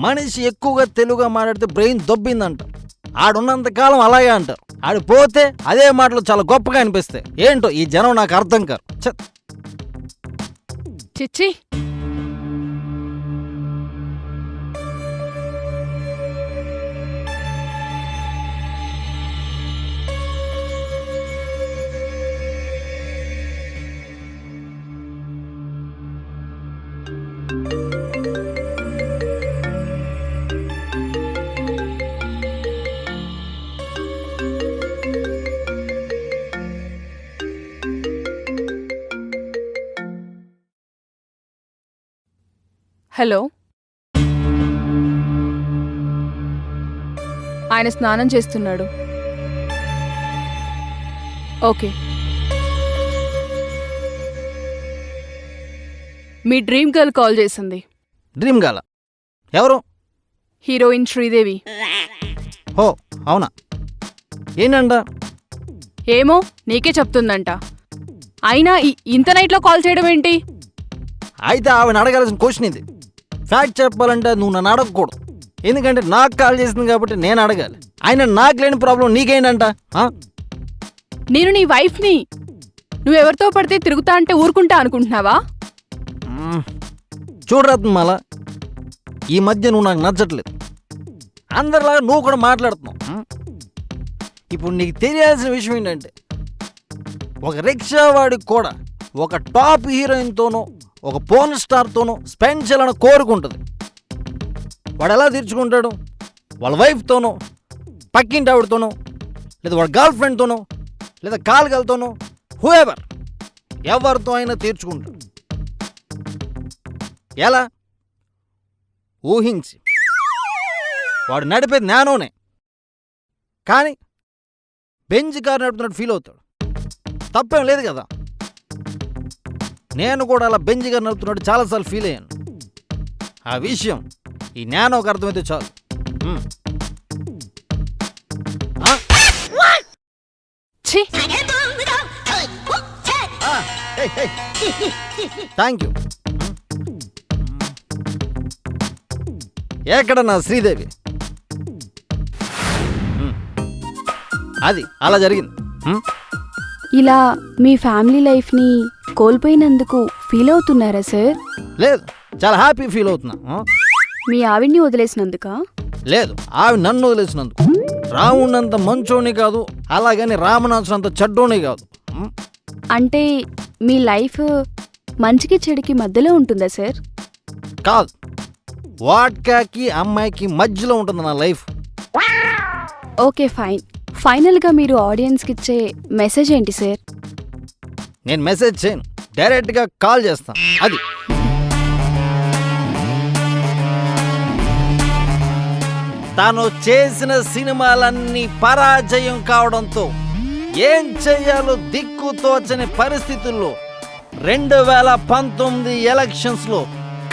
Speaker 2: మనిషి ఎక్కువగా తెలుగుగా మాట్లాడితే బ్రెయిన్ దొబ్బిందంట. ఆడున్నంత కాలం అలాగే అంటారు. ఆడు పోతే అదే మాటలు చాలా గొప్పగా అనిపిస్తాయి. ఏంటో ఈ జనం నాకు అర్థం కాదు.
Speaker 11: చిచ్చి, హలో. ఆయన స్నానం చేస్తున్నాడు. ఓకే. మీ డ్రీమ్ గర్ల్ కాల్ చేసింది.
Speaker 2: డ్రీమ్ గర్ల్ ఎవరు?
Speaker 11: హీరోయిన్ శ్రీదేవి.
Speaker 2: ఓ అవునా, ఏంటంట?
Speaker 11: ఏమో, నీకే చెప్తుందంట. అయినా ఇంత నైట్లో కాల్ చేయడం ఏంటి?
Speaker 2: అయితే ఆవిడ అడగాల్సిన క్వశ్చన్ ఇది. ఫ్యాక్ట్ చెప్పాలంటే నువ్వు నన్ను అడగకూడదు, ఎందుకంటే నాకు కాల్ చేసింది కాబట్టి నేను అడగాలి. అయినా నాకు లేని ప్రాబ్లం నీకేంటంట?
Speaker 11: నేను నీ వైఫ్ని. నువ్వెవరితో పడితే తిరుగుతా అంటే ఊరుకుంటా అనుకుంటున్నావా?
Speaker 2: చూడరత్మల, ఈ మధ్య నువ్వు నాకు నచ్చట్లేదు. అందరిలాగా నువ్వు కూడా మాట్లాడుతున్నావు. ఇప్పుడు నీకు తెలియాల్సిన విషయం ఏంటంటే, ఒక రిక్షా వాడికి కూడా ఒక టాప్ హీరోయిన్తోనో ఒక పోర్న్ స్టార్తోనో స్పెండ్ చేయాలని కోరుకుంటుంది. వాడు ఎలా తీర్చుకుంటాడు? వాళ్ళ వైఫ్తోనో, పక్కింటి ఆవిడతోనో, లేదా వాడి గర్ల్ ఫ్రెండ్తోనో, లేదా కాల్గలతోనో, హూఎవర్, ఎవరితో అయినా తీర్చుకుంటాడు. ఎలా? ఊహించి. వాడు నడిపేది నానోనే, కానీ బెంజ్ కారు నడుపుతున్నట్టు ఫీల్ అవుతాడు. తప్పేం లేదు కదా. నేను కూడా అలా బెంజ్ కారు నడుపుతున్నట్టు చాలాసార్లు ఫీల్ అయ్యాను. ఆ విషయం ఈ నానోకి అర్థమైతే చాలు. Thank you. ఎక్కడ నా శ్రీదేవి? అది అలా జరిగింది.
Speaker 8: ఇలా మీ ఫ్యామిలీ లైఫ్ని కోల్పోయినందుకు ఫీల్ అవుతున్నారా సార్?
Speaker 2: లేదు, చాలా హ్యాపీ ఫీల్ అవుతున్నా.
Speaker 8: మీ ఆవిడ్ని వదిలేసినందుకా?
Speaker 2: లేదు, ఆవి నన్ను వదిలేసినందుకు. రాముడినంత మంచోని కాదు, అలాగని రామనాథునంత చెడ్డోని కాదు.
Speaker 8: అంటే మీ లైఫ్ మంచికి చెడుకి మధ్యలో ఉంటుందా సార్?
Speaker 2: కాదు, వాడ్కాకి అమ్మాయికి మధ్యలో ఉంటుంది నా లైఫ్.
Speaker 8: Okay fine. ఫైనల్గా మీరు ఆడియన్స్కి ఇచ్చే మెసేజ్ ఏంటి సార్?
Speaker 2: నేను మెసేజ్ చేయను, డైరెక్ట్గా కాల్ చేస్తాను. అది తాను చేసిన సినిమాలన్నీ పరాజయం కావడంతో ఏం చెయ్యాలో దిక్కు తోచని పరిస్థితుల్లో 2019 ఎలక్షన్స్ లో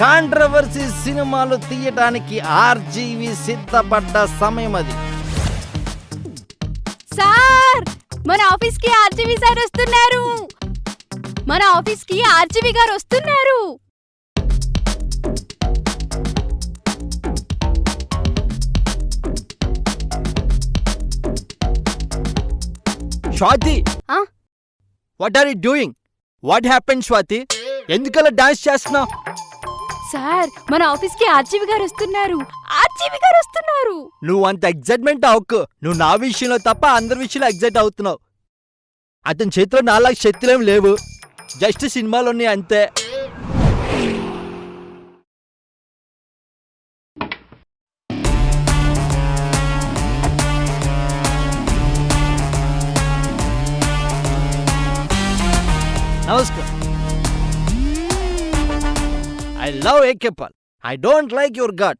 Speaker 2: కాంట్రవర్సీ సినిమాలు తీయటానికి ఆర్జీవి సిద్ధపడ్డ సమయం అది.
Speaker 11: సార్ మన ఆఫీస్ కి ఆర్జీవి సార్ వస్తున్నారు. మన ఆఫీస్ కి ఆర్జీవి గారు వస్తున్నారు.
Speaker 2: Swathi, what are you doing? What happen Swathi? ఎందుకలా డాన్స్ చేస్తున్నావు?
Speaker 11: సార్ మన ఆఫీస్ కి ఆర్జీవి గారు వస్తున్నారు. ఆర్జీవి గారు వస్తున్నారు.
Speaker 2: నువ్వు అంత ఎగ్జైట్మెంట్ అవ్వకు. నువ్వు నా విషయంలో తప్ప అందరి విషయంలో ఎగ్జైట్ అవుతున్నావు. అతని చేతిలో నాలాగా శక్తులేం లేవు, జస్ట్ సినిమాలోనే అంతే. నమస్కారం. I love AK Paul. I don't like your God.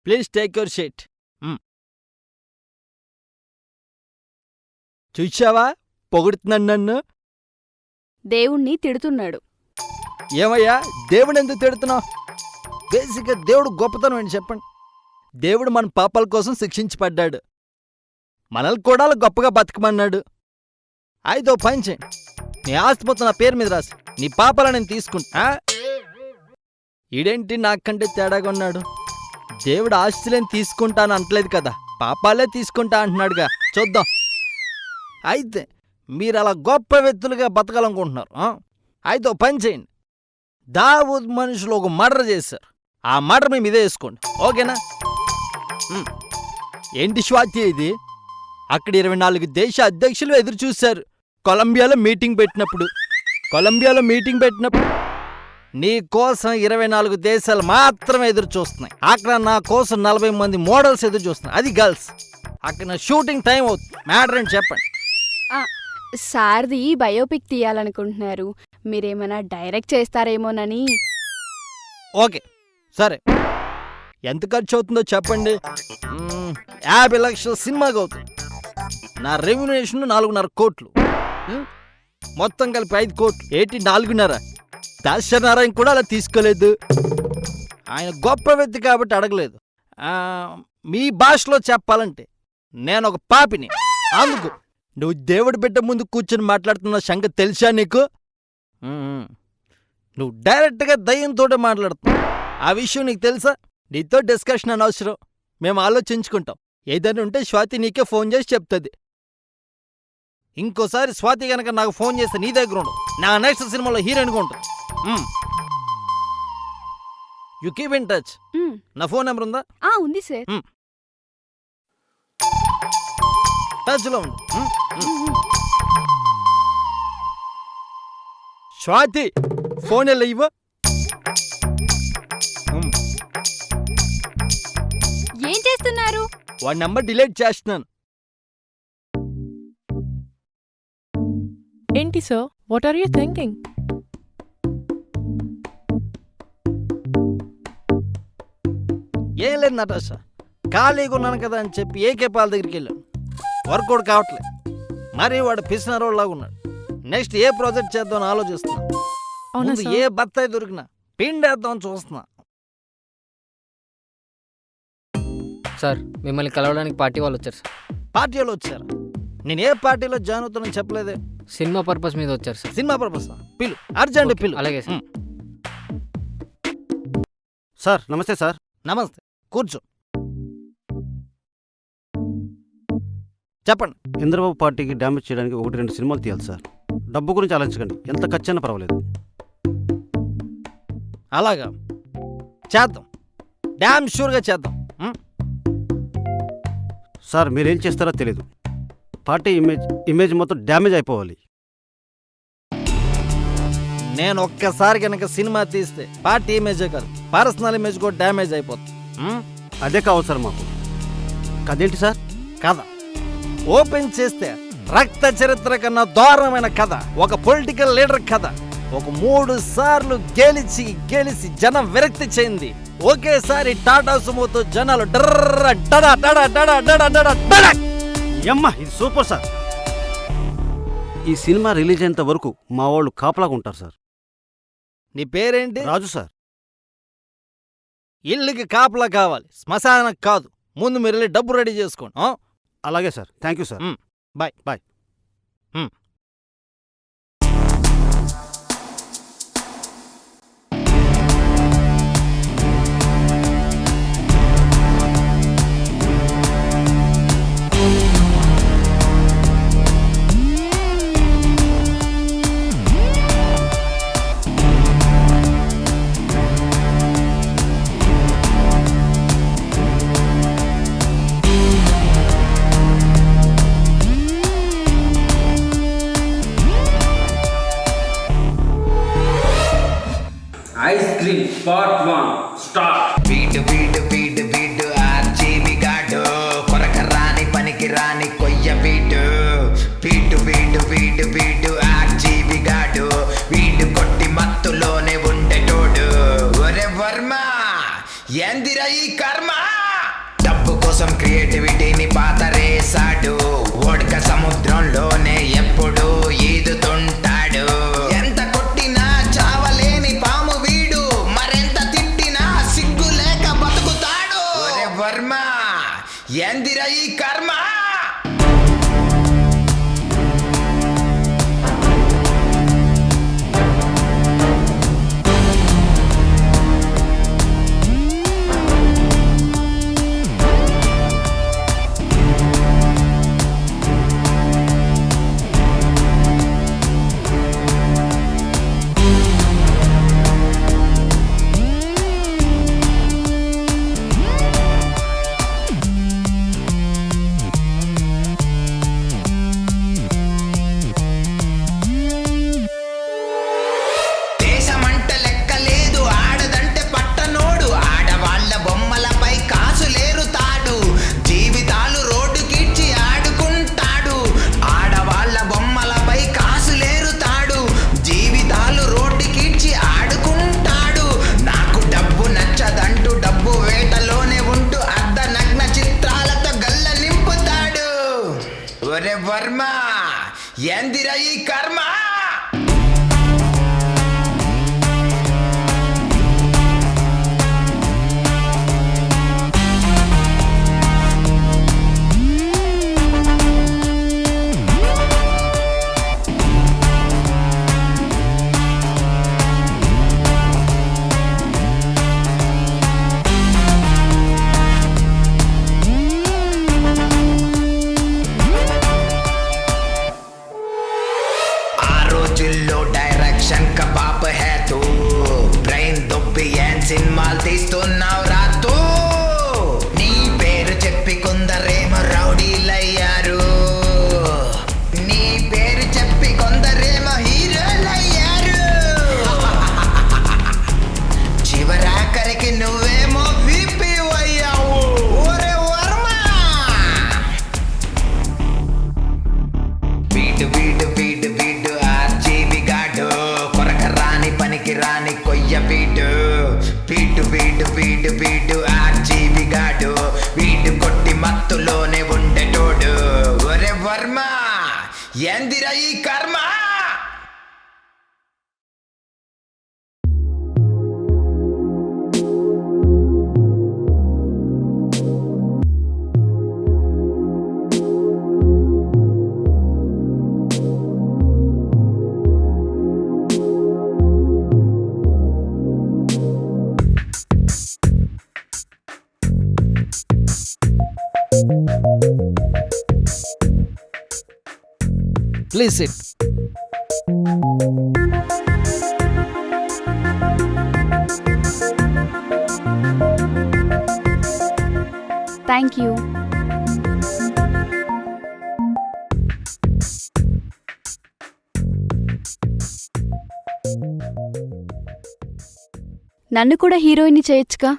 Speaker 2: Please take your seat. చూచావా పొగుడుతున్నాను నన్ను?
Speaker 11: దేవుణ్ణి తిడుతున్నాడు.
Speaker 2: ఏమయ్యా దేవుడు ఎందుకు తిడుతున్నావు? బేసిక్గా దేవుడు గొప్పతనం అని చెప్పండి. దేవుడు మన పాపాల కోసం శిక్షించబడ్డాడు, మనల్ని కూడా గొప్పగా బతకమన్నాడు. అయితే పని చేయండి, నీ ఆస్తిపోతే నా పేరు మీద రాసి నీ పాపాలను నేను తీసుకుంటా. ఈడేంటి నాకంటే తేడాగా ఉన్నాడు? దేవుడు ఆస్తులేని తీసుకుంటాను అంటలేదు కదా, పాపాలే తీసుకుంటా అంటున్నాడుగా. చూద్దాం. అయితే మీరు అలా గొప్ప వ్యక్తులుగా బతకాలనుకుంటున్నారు. అయితే పని చేయండి, దావూద్ మనుషులు ఒక మర్డర్ చేశారు, ఆ మర్డర్ మేము ఇదే వేసుకోండి, ఓకేనా? ఏంటి స్వాతి ఇది? అక్కడ 24 దేశ అధ్యక్షులు ఎదురు చూశారు కొలంబియాలో మీటింగ్ పెట్టినప్పుడు. నీ కోసం 24 దేశాలు మాత్రమే ఎదురు చూస్తున్నాయి. అక్కడ నా కోసం 40 మంది మోడల్స్ ఎదురు చూస్తున్నాయి, అది గర్ల్స్. అక్కడ నా షూటింగ్ టైం అవుతుంది. మ్యాటర్ అని చెప్పండి.
Speaker 8: సార్ది బయోపిక్ తీయాలనుకుంటున్నారు, మీరేమైనా డైరెక్ట్ చేస్తారేమోనని.
Speaker 2: ఓకే సరే, ఎంత ఖర్చు అవుతుందో చెప్పండి. 50 లక్షల సినిమాకి అవుతుంది. నా రెమ్యునరేషన్ 4.5 కోట్లు, మొత్తం కలిపి 5 కోట్లు. ఏంటి 4.5? దాశనారాయణ కూడా అలా తీసుకోలేదు, ఆయన గొప్ప వ్యక్తి కాబట్టి అడగలేదు. మీ భాషలో చెప్పాలంటే నేను ఒక పాపిని. అందుకు నువ్వు దేవుడి బిడ్డ ముందు కూర్చొని మాట్లాడుతున్న సంగతి తెలుసా నీకు? నువ్వు డైరెక్ట్గా దయ్యంతోటే మాట్లాడుతున్నావు, ఆ విషయం నీకు తెలుసా? నీతో డిస్కషన్ అనవసరం, మేము ఆలోచించుకుంటాం. ఏదైనా ఉంటే స్వాతి నీకే ఫోన్ చేసి చెప్తుంది. ఇంకోసారి స్వాతి గనక నాకు ఫోన్ చేస్తే నీ దగ్గర ఉండదు, నా నెక్స్ట్ సినిమాలో హీరోయిన్గా ఉంటుంది. You keep in touch. నా ఫోన్ నెంబర్ ఉందా?
Speaker 8: ఉంది సార్.
Speaker 2: టచ్లో ఉండు. స్వాతి ఫోన్ ఎలా ఇవ్వ?
Speaker 11: ఏం చేస్తున్నారు?
Speaker 2: వాడి నెంబర్ డిలీట్ చేస్తున్నాను.
Speaker 3: ఏంటి sir, what are you thinking?
Speaker 2: ఏం లేదు నటాషా, ఖాళీగా ఉన్నాను కదా అని చెప్పి ఏకే పాల్ దగ్గరికి వెళ్ళాను. వర్కౌట్ కావట్లేదు, మరి వాడు పిసినారోళ్ళలాగా ఉన్నాడు. నెక్స్ట్ ఏ ప్రాజెక్ట్ చేద్దామని ఆలోచిస్తున్నా. ముందు ఏ బత్తాయి దొరికినా పిండేద్దామని చూస్తున్నా.
Speaker 6: సార్ మిమ్మల్ని కలవడానికి పార్టీ వాళ్ళు వచ్చారు సార్.
Speaker 2: పార్టీ వాళ్ళు వచ్చారా? నేను ఏ పార్టీలో జాయిన్ అవుతానని చెప్పలేదే.
Speaker 6: సినిమా పర్పస్ మీద వచ్చారు సార్.
Speaker 2: Cinema purpose? పిలు, అర్జెంట్ పిలు.
Speaker 6: అలాగే సార్.
Speaker 7: సార్ నమస్తే సార్.
Speaker 2: నమస్తే, కూర్చో. చెప్పండి.
Speaker 7: ఇంద్రబాబు పార్టీకి డ్యామేజ్ చేయడానికి 1-2 సినిమాలు తీయాలి సార్. డబ్బు గురించి ఆలోచించకండి, ఎంత ఖర్చు అయినా పర్వాలేదు.
Speaker 2: అలాగా చేద్దాం, డ్యామ్ షూర్గా చేద్దాం.
Speaker 7: సార్ మీరేం చేస్తారో తెలీదు, పార్టీ ఇమేజ్ మొత్తం డ్యామేజ్ అయిపోవాలి.
Speaker 2: నేను ఒక్కసారి కనుక సినిమా తీస్తే పార్టీ ఇమేజే కాదు, పర్సనల్ ఇమేజ్ కూడా డ్యామేజ్ అయిపోతుంది.
Speaker 7: అదే కావాలి సార్ మాకు. కదేంటి సార్?
Speaker 2: కథ ఓపెన్ చేస్తే రక్త చరిత్ర కన్నా దారుణమైన కథ, ఒక పొలిటికల్ లీడర్ కథ. ఒక 3 సార్లు గెలిచి జనం విరక్తి చెంది ఒకేసారి టాటా సుమోతో జనాలు డర్ర డడా డడా డడా డడా డడా డడా.
Speaker 12: యమ్మ ఇది సూపర్ సార్. ఈ సినిమా రిలీజ్ అయ్యేంత వరకు మా వాళ్ళు కాపలాగా ఉంటారు సార్.
Speaker 2: నీ పేరేంటి?
Speaker 12: రాజు సార్.
Speaker 2: ఇల్లుకి కాపలా కావాలి, శ్మశానం కాదు. ముందు మీరు వెళ్ళి డబ్బు రెడీ చేసుకోండి.
Speaker 12: అలాగే sir. Thank you sir.
Speaker 2: Bye
Speaker 12: bye.
Speaker 13: Ice cream part 1 start.
Speaker 1: వీడు వీడు వీడు వీడు ఆర్జీవి గాడు, కొరకరాని పనికి రాని కొయ్య వీడు. వీడు వీడు వీడు వీడు ఆర్జీవి గాడు, వీడు కొట్టి మత్తులోనే ఉండేటోడు. ఒరే వర్మ ఏందిరా ఈ కర్మ? డబ్బు కోసం క్రియేటివిటీని పాతరేసాడు, ఓడక సముద్రంలోనే ఎప్పుడు ఈదుతుంటాడు. ఎంత కొట్టినా చావలేని పాము వీడు, మరెంత తిట్టినా సిగ్గు లేక బతుకుతాడు. ఒరే వర్మ ఏందిరా ఈ కర్మ? ఒరే వర్మ ఏందిరా ఈ కర్మ? డైరెక్షన్ కా బాప్ హే తూ, బ్రెయిన్ దొబ్బి ఏం సినిమాలు తీస్తున్నావు రాతూ. నీ పేరు చెప్పి కొందరేమో రౌడీలయ్యారు, నీ పేరు చెప్పి కొందరేమో హీరోలయ్యారు. చివరాఖరికి నువ్వేమో వీపీ అయ్యావు. ఒరే వర్మ వీడు వీడు వీడు వీడు ఆర్జీవి గాడు, కొరకరాని పనికి రాని కొయ్య వీడు. వీడు వీడు వీడు వీడు ఆర్జీవి గాడు, వీడు కొట్టి మత్తులోనే ఉండేటోడు. ఒరే వర్మ ఏందిరా ఈ కర్మ?
Speaker 2: Please SIT.
Speaker 8: Thank you. నన్ను కూడా హీరోయిన్ని చేయొచ్చుగా.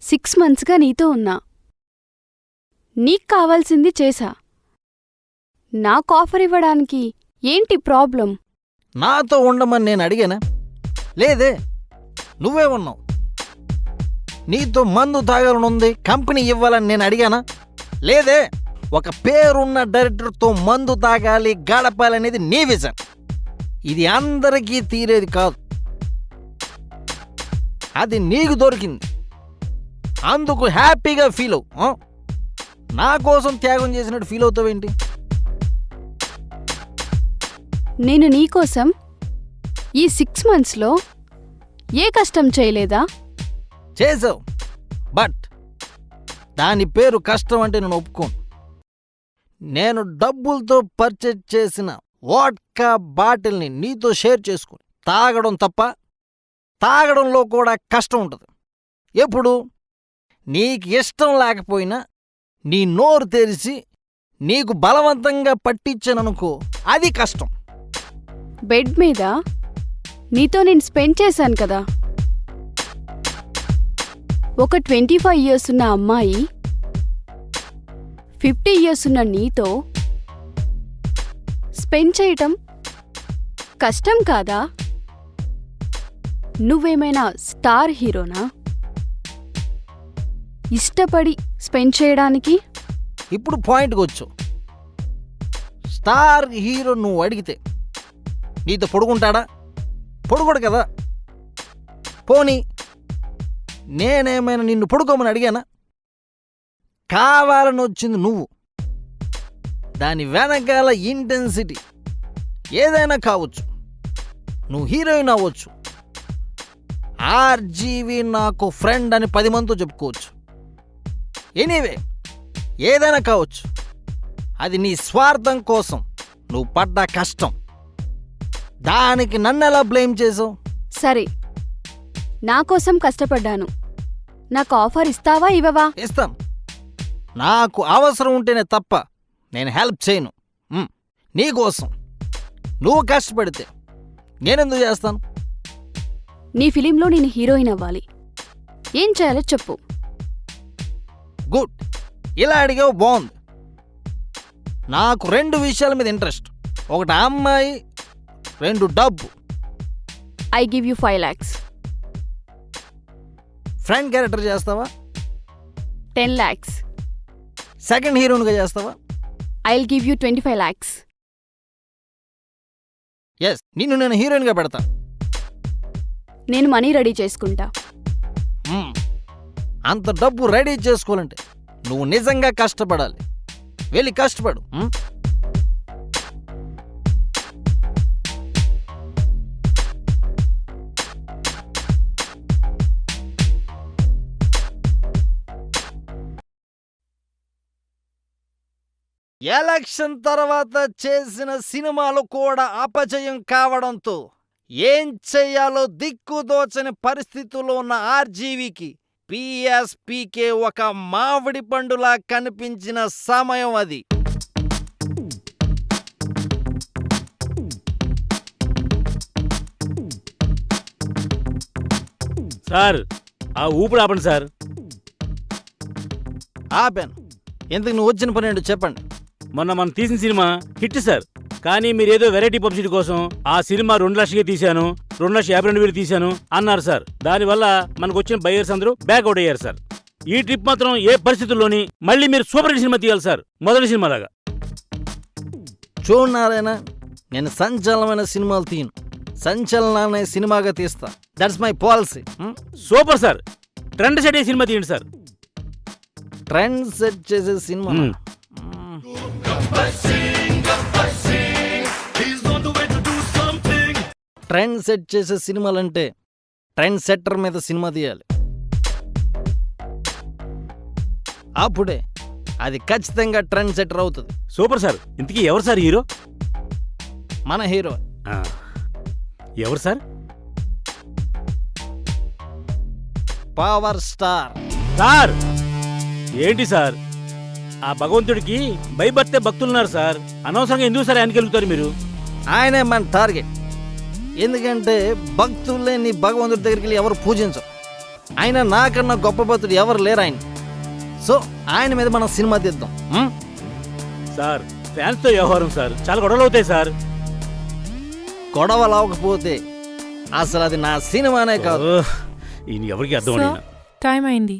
Speaker 8: 6 monthsగా నీతో ఉన్నా, నీకు కావాల్సింది చేశా. నాకు ఆఫర్ ఇవ్వడానికి ఏంటి ప్రాబ్లం?
Speaker 2: నాతో ఉండమని నేను అడిగానా? లేదే, నువ్వే ఉన్నావు. నీతో మందు తాగాలనుంది, కంపెనీ ఇవ్వాలని నేను అడిగానా? లేదే. ఒక పేరున్న డైరెక్టర్తో మందు తాగాలి, గడపాలనేది నీ విజన్. ఇది అందరికీ తీరేది కాదు. అది నీకు దొరికింది, అందుకు హ్యాపీగా ఫీల్ అవు. నా కోసం త్యాగం చేసినట్టు ఫీల్ అవుతావేంటి?
Speaker 8: నేను నీకోసం ఈ 6 monthsలో ఏ కష్టం చేయలేదా?
Speaker 2: చేసావు, బట్ దాని పేరు కష్టం అంటే నేను ఒప్పుకోను. నేను డబ్బులతో పర్చేజ్ చేసిన వాడ్కా బాటిల్ని నీతో షేర్ చేసుకుని తాగడం తప్ప, తాగడంలో కూడా కష్టం ఉంటుంది. ఎప్పుడు నీకు ఇష్టం లేకపోయినా నీ నోరు తెరిచి నీకు బలవంతంగా పట్టించాననుకో, అది కష్టం.
Speaker 8: బెడ్ మీద నీతో నేను స్పెండ్ చేశాను కదా. ఒక 25 years ఉన్న అమ్మాయి 50 years ఉన్న నీతో స్పెండ్ చేయటం కష్టం కాదా? నువ్వేమైనా స్టార్ హీరోనా ఇష్టపడి స్పెండ్ చేయడానికి?
Speaker 2: ఇప్పుడు పాయింట్కి వచ్చు. స్టార్ హీరో నువ్వు అడిగితే నీతో పొడుగుంటాడా? పొడుగుడు కదా. పోనీ నేనేమైనా నిన్ను పొడుకోమని అడిగానా? కావాలని వచ్చింది నువ్వు. దాని వెనకాల ఇంటెన్సిటీ ఏదైనా కావచ్చు. నువ్వు హీరోయిన్ అవ్వచ్చు, ఆర్జీవి నాకు ఫ్రెండ్ అని 10 మందితో చెప్పుకోవచ్చు. ఎనీవే ఏదైనా కావచ్చు. అది నీ స్వార్థం కోసం నువ్వు పడ్డ కష్టం. దానికి నన్ను ఎలా బ్లేమ్ చేసావు?
Speaker 8: సరే, నా కోసం కష్టపడ్డాను. నాకు ఆఫర్ ఇస్తావా ఇవ్వవా?
Speaker 2: ఇస్తాను. నాకు అవసరం ఉంటేనే తప్ప నేను హెల్ప్ చేయను. నీకోసం నువ్వు కష్టపడితే నేనెందుకు చేస్తాను?
Speaker 8: నీ ఫిలింలో నేను హీరోయిన్ అవ్వాలి. ఏం చేయాలో చెప్పు.
Speaker 2: గుడ్, ఇలా అడిగావు, బాగుంది. నాకు 2 విషయాల మీద ఇంట్రెస్ట్. ఒకటి అమ్మాయి, 2 డబ్బు.
Speaker 8: I give you 5 lakhs.
Speaker 2: Friend character చేస్తావా?
Speaker 8: 10 lakhs.
Speaker 2: సెకండ్ హీరోయిన్గా చేస్తావా?
Speaker 8: I'll give you 25 lakhs.
Speaker 2: Yes, నిన్ను నేను హీరోయిన్గా పెడతా.
Speaker 8: నేను మనీ రెడీ చేసుకుంటా.
Speaker 2: అంత డబ్బు రెడీ చేసుకోవాలంటే నువ్వు నిజంగా కష్టపడాలి. వెళ్ళి కష్టపడు. ఎలక్షన్ తర్వాత చేసిన సినిమాలు కూడా అపజయం కావడంతో ఏం చెయ్యాలో దిక్కుదోచని పరిస్థితుల్లో ఉన్న ఆర్జీవికి పిఎస్పీకే ఒక మామిడి పండులా కనిపించిన సమయం అది.
Speaker 7: సార్, ఆ ఊపిరి ఆపండి సార్.
Speaker 2: ఆపాను. ఎందుకు నువ్వు వచ్చిన పని ఏంటో చెప్పండి.
Speaker 7: మొన్న మనం తీసిన సినిమా హిట్ సార్. కానీ మీరేదో వెరైటీ పబ్లిసిటీ కోసం ఆ సినిమా 2 లక్షలకే తీశాను, 2,52,000 తీశాను అన్నారు సార్. దానివల్ల మనకు వచ్చిన బయర్స్ అందరూ బ్యాక్అవుట్ అయ్యారు సార్. ఈ ట్రిప్ మాత్రం ఏ పరిస్థితుల్లోని మళ్ళీ మీరు సూపర్ హిట్ సినిమా తీయాలి సార్, మొదటి సినిమాలాగా.
Speaker 2: చూడనారాయణ, నేను సంచలనమైన సినిమాలు తీయను, సంచలనాన్ని సినిమాగా తీస్తా. That's my policy.
Speaker 7: Super sir. Trend set అయ్యే సినిమా తీయండి సార్.
Speaker 2: ట్రెండ్ సెట్ చేసే సినిమా ట్రెండ్ సెట్ చేసే సినిమాలంటే ట్రెండ్ సెట్టర్ మీద సినిమా తీయాలి. అప్పుడే అది ఖచ్చితంగా ట్రెండ్ సెట్టర్ అవుతుంది.
Speaker 7: Super sir. ఇంతకీ ఎవరు సార్ హీరో?
Speaker 2: మన హీరో.
Speaker 7: ఎవరు సార్?
Speaker 2: Power star.
Speaker 7: సార్ ఏంటి సార్, ఆ భగవంతుడికి భయభక్తే భక్తులున్నారు సార్. అనవసరంగా ఎందుకు సార్ ఆయనకి వెళ్తారు మీరు?
Speaker 2: ఆయనే మన టార్గెట్. ఎందుకంటే భక్తులే నీ భగవంతుడి దగ్గరికి వెళ్ళి ఎవరు పూజించరు. ఆయన నాకన్నా గొప్ప భక్తుడు ఎవరు లేరు ఆయన. సో ఆయన మీద మనం సినిమా తీద్దాం.
Speaker 7: సార్, ఫ్యాన్స్తో వ్యవహారం సార్, చాలా గొడవలు అవుతాయి సార్.
Speaker 2: గొడవలు అవ్వకపోతే అసలు అది నా సినిమానే కాదు.
Speaker 7: ఈయన ఎవరికి అర్థం.
Speaker 3: టైం అయింది.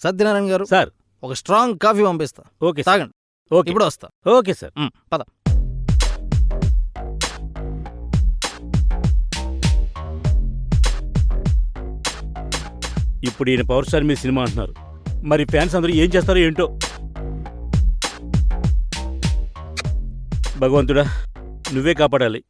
Speaker 2: సత్యనారాయణ గారు
Speaker 7: సార్
Speaker 2: ఒక స్ట్రాంగ్ కాఫీ పంపిస్తా.
Speaker 7: Okay sir.
Speaker 2: తాగండి.
Speaker 7: ఓకే
Speaker 2: ఇప్పుడు వస్తా.
Speaker 7: Okay sir.
Speaker 2: పద.
Speaker 7: ఇప్పుడు ఈయన పవర్ స్టార్ మీద సినిమా అంటున్నారు, మరి ఫ్యాన్స్ అందరూ ఏం చేస్తారో ఏంటో. భగవంతుడా నువ్వే కాపాడాలి.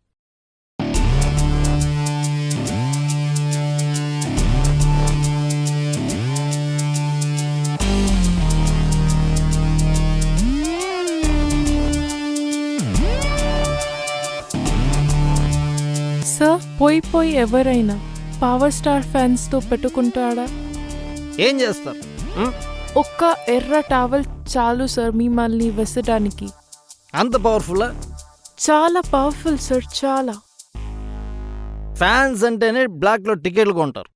Speaker 3: సార్ పోయి ఎవరైనా పవర్ స్టార్ ఫ్యాన్స్ తో పెట్టుకుంటాడా?
Speaker 2: ఏం చేస్తారు?
Speaker 3: ఒక్క ఎర్ర టవల్ చాలు సార్ మిమ్మల్ని వెసడానికి.
Speaker 2: అంత పవర్ఫుల్లా?
Speaker 3: చాలా పవర్ఫుల్ సార్, చాలా.
Speaker 2: ఫ్యాన్స్ అంటేనే బ్లాక్లో టికెట్లు కొంటారు.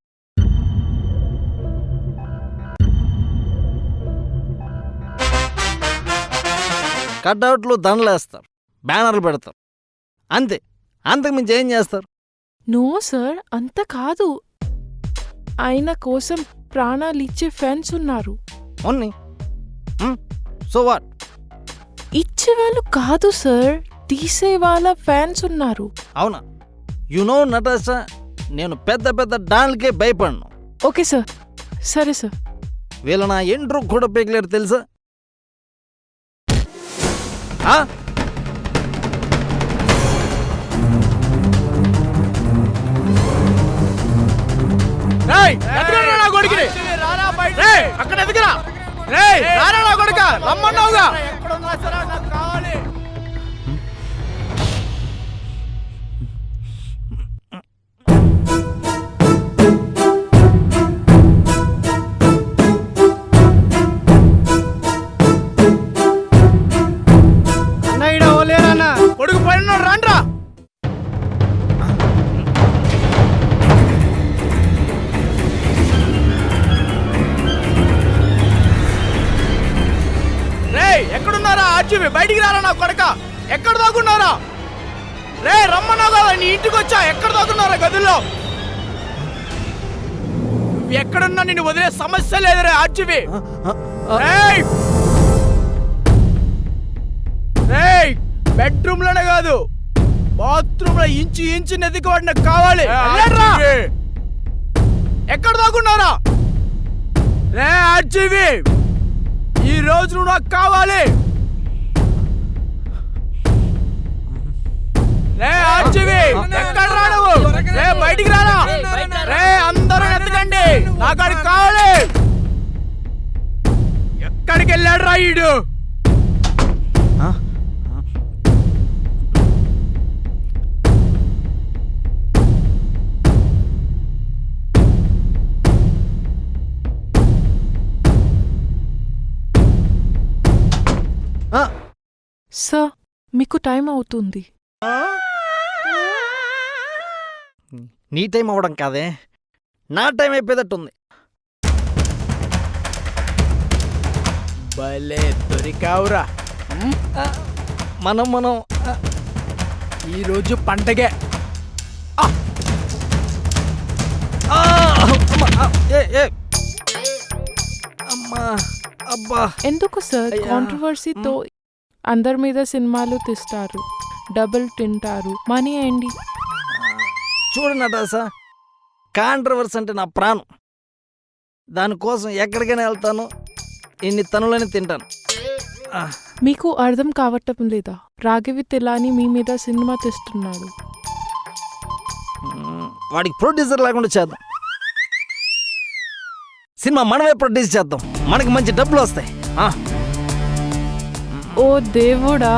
Speaker 2: కట్అవుట్లు దండలేస్తారు, బ్యానర్లు పెడతారు, అంతే. అంతకుమించి ఏం చేస్తారు?
Speaker 3: నో సార్, అంత కాదు. ఆయన కోసం ప్రాణాలు ఇచ్చే ఫ్యాన్స్ ఉన్నారు.
Speaker 2: Only so what?
Speaker 3: ఇచ్చేవాళ్ళు కాదు సార్, తీసే వాళ్ళ ఫ్యాన్స్ ఉన్నారు.
Speaker 2: అవునా? యు నో నటాషా, నేను పెద్ద పెద్ద డాన్లకే భయపడను.
Speaker 3: ఓకే సార్, సరే సార్.
Speaker 2: వీళ్ళ నా ఎంట్రూ కూడా పేకలేరు తెలుసా?
Speaker 12: అక్కడ ఎదుగురా కొడుక రమ్మన్నావుగా. అన్నయ్య ఓలేరన్న కొడుకు పైన రండ్రా. ఎక్కడున్నారా ఆర్జీవి? బయటికి రారా నా కొడక. ఎక్కడ దాక్కున్నారా? రే రమ్మన్నావు కదా, నీ ఇంటికి వచ్చా. ఎక్కడ దాక్కున్నారా గదుల్లో? ఎక్కడున్నా నిన్ను వదిలే సమస్య లేదు రే ఆర్జీవి. బెడ్రూమ్ లోనే కాదు, బాత్రూమ్ లో ఇంచు ఇంచు నెదికి వాడు నాకు కావాలి. ఎక్కడ దాక్కున్నారా? రే ఆర్జీవి, ఈ రోజు నువ్వు నాకు కావాలి. రే ఆర్జీవి, ఎక్కడ రా నువ్వు? రే బయటికి రారా. రే అందరూ ఎత్తకండి, నాకు అది కావాలి. ఎక్కడికి వెళ్ళాడు రా ఈడు?
Speaker 3: సార్ మీకు టైం అవుతుంది.
Speaker 2: నీ టైం అవ్వడం కాదే, నా టైం అయిపోయేటట్టుంది.
Speaker 12: భలే దొరికావురా.
Speaker 2: మనం
Speaker 12: ఈరోజు పండగే.
Speaker 2: అమ్మా అబ్బా.
Speaker 3: ఎందుకు సార్ కాంట్రవర్సీతో అందరి మీద సినిమాలు తీస్తారు, డబుల్ తింటారు, మనీ అయ్యండి.
Speaker 2: చూడు నటాసా, కాంట్రవర్సీ అంటే నా ప్రాణం. దానికోసం ఎక్కడికైనా వెళ్తాను, ఇన్ని తనులని తింటాను.
Speaker 3: మీకు అర్థం కావటం లేదా? రాఘవి తెలాని మీ మీద సినిమా తీస్తున్నాడు.
Speaker 2: వాడికి ప్రొడ్యూసర్ లేకుండా చేద్దాం. సినిమా మనమే ప్రొడ్యూస్ చేద్దాం, మనకి మంచి డబ్బులు వస్తాయి.
Speaker 3: ఓ దేవుడా.